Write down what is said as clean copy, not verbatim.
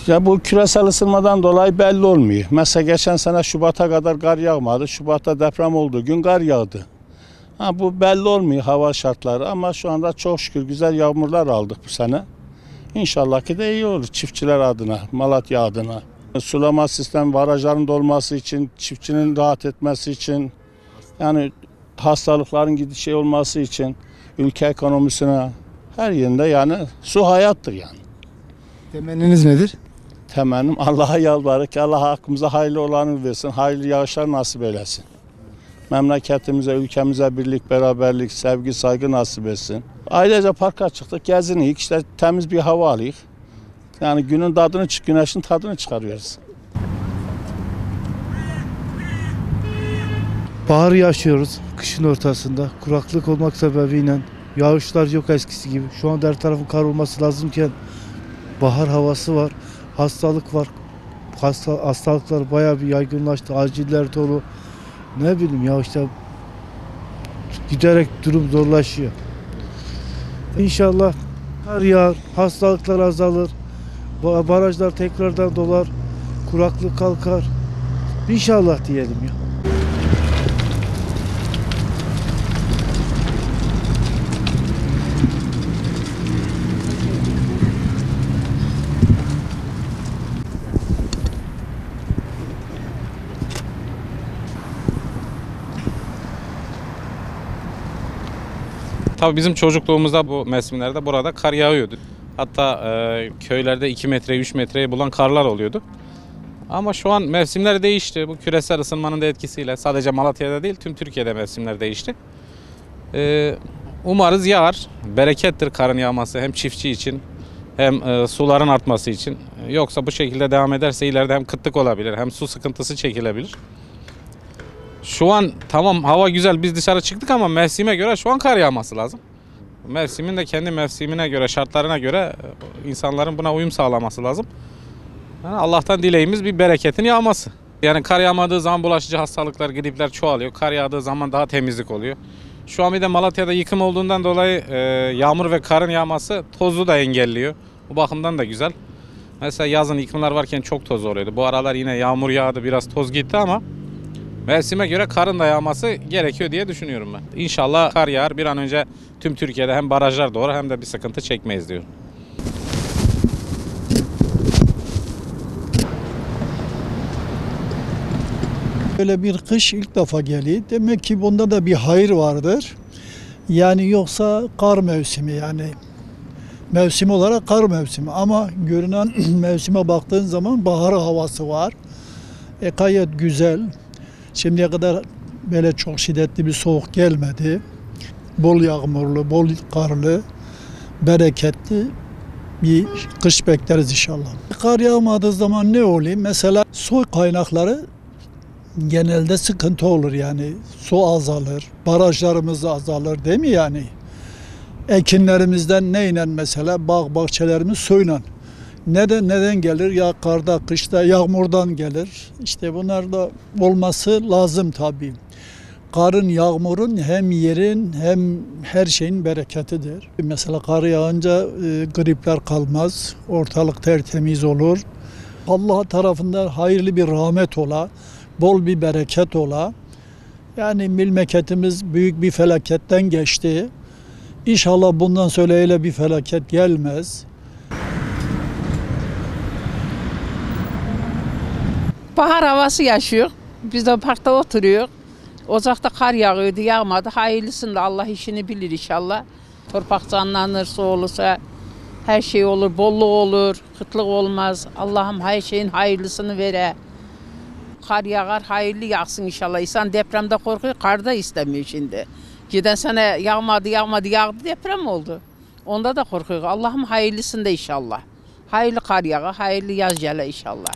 Ya bu küresel ısınmadan dolayı belli olmuyor. Mesela geçen sene Şubat'a kadar kar yağmadı. Şubat'ta deprem olduğu gün kar yağdı. Bu belli olmuyor hava şartları ama şu anda çok şükür güzel yağmurlar aldık bu sene. İnşallah ki de iyi olur çiftçiler adına, Malatya adına. Sulama sistemi, barajların dolması için, çiftçinin rahat etmesi için, yani hastalıkların gidişi olması için, ülke ekonomisine her yerinde yani su hayattır yani. Temenniniz nedir? Temennim Allah'a yalvarırım ki Allah hakkımıza hayırlı olanı versin, hayırlı yağışlar nasip eylesin. Memleketimize, ülkemize birlik, beraberlik, sevgi, saygı nasip etsin. Ailece parka çıktık, geziniyik, işte temiz bir hava alayım. Yani günün tadını, güneşin tadını çıkarıyoruz. Bahar yaşıyoruz kışın ortasında. Kuraklık olmak sebebiyle yağışlar yok eskisi gibi. Şu anda her tarafın kar olması lazımken bahar havası var. Hastalık var. Hastalıklar bayağı bir yaygınlaştı. Aciller dolu. Ne bileyim ya işte giderek durum zorlaşıyor. İnşallah kar yağar, hastalıklar azalır, barajlar tekrardan dolar, kuraklık kalkar. İnşallah diyelim ya. Tabii bizim çocukluğumuzda bu mevsimlerde burada kar yağıyordu. Hatta köylerde 2 metre 3 metreyi bulan karlar oluyordu. Ama şu an mevsimler değişti. Bu küresel ısınmanın da etkisiyle sadece Malatya'da değil tüm Türkiye'de mevsimler değişti. Umarız yağar. Berekettir karın yağması hem çiftçi için hem suların artması için. Yoksa bu şekilde devam ederse ileride hem kıtlık olabilir hem su sıkıntısı çekilebilir. Şu an tamam hava güzel biz dışarı çıktık ama mevsime göre şu an kar yağması lazım. Mevsimin de kendi mevsimine göre şartlarına göre insanların buna uyum sağlaması lazım. Yani Allah'tan dileğimiz bir bereketin yağması. Yani kar yağmadığı zaman bulaşıcı hastalıklar, gripler çoğalıyor. Kar yağdığı zaman daha temizlik oluyor. Şu an bir de Malatya'da yıkım olduğundan dolayı yağmur ve karın yağması tozu da engelliyor. Bu bakımdan da güzel. Mesela yazın yıkımlar varken çok toz oluyordu. Bu aralar yine yağmur yağdı biraz toz gitti ama mevsime göre karın da yağması gerekiyor diye düşünüyorum ben. İnşallah kar yağar bir an önce tüm Türkiye'de hem barajlar doğru hem de bir sıkıntı çekmeyiz diyorum. Böyle bir kış ilk defa geliyor. Demek ki bunda da bir hayır vardır. Yani yoksa kar mevsimi yani. Mevsim olarak kar mevsimi ama görünen mevsime baktığın zaman bahar havası var. Gayet güzel. Şimdiye kadar böyle çok şiddetli bir soğuk gelmedi. Bol yağmurlu, bol karlı, bereketli bir kış bekleriz inşallah. Kar yağmadığı zaman ne oluyor? Mesela su kaynakları genelde sıkıntı olur yani. Su azalır, barajlarımız azalır değil mi yani? Ekinlerimizden neyle mesela bağ bahçelerimiz suyla. Neden gelir? Ya karda, kışta, yağmurdan gelir. İşte bunlar da olması lazım tabii. Karın, yağmurun hem yerin hem her şeyin bereketidir. Mesela kar yağınca gripler kalmaz, ortalık tertemiz olur. Allah tarafından hayırlı bir rahmet ola, bol bir bereket ola. Yani memleketimiz büyük bir felaketten geçti. İnşallah bundan sonra öyle bir felaket gelmez. Bahar havası yaşıyor. Biz de parkta oturuyoruz. Ocakta kar yağıyordu, yağmadı. Hayırlısında Allah işini bilir inşallah. Torpak canlanır, su olursa her şey olur, bolluk olur, kıtlık olmaz. Allah'ım her şeyin hayırlısını vere. Kar yağar, hayırlı yağsın inşallah. İnsan depremde korkuyor, kar da istemiyor şimdi. Giden sene yağmadı, yağdı deprem oldu. Onda da korkuyor. Allah'ım hayırlısında inşallah. Hayırlı kar yağı, hayırlı yaz gele inşallah.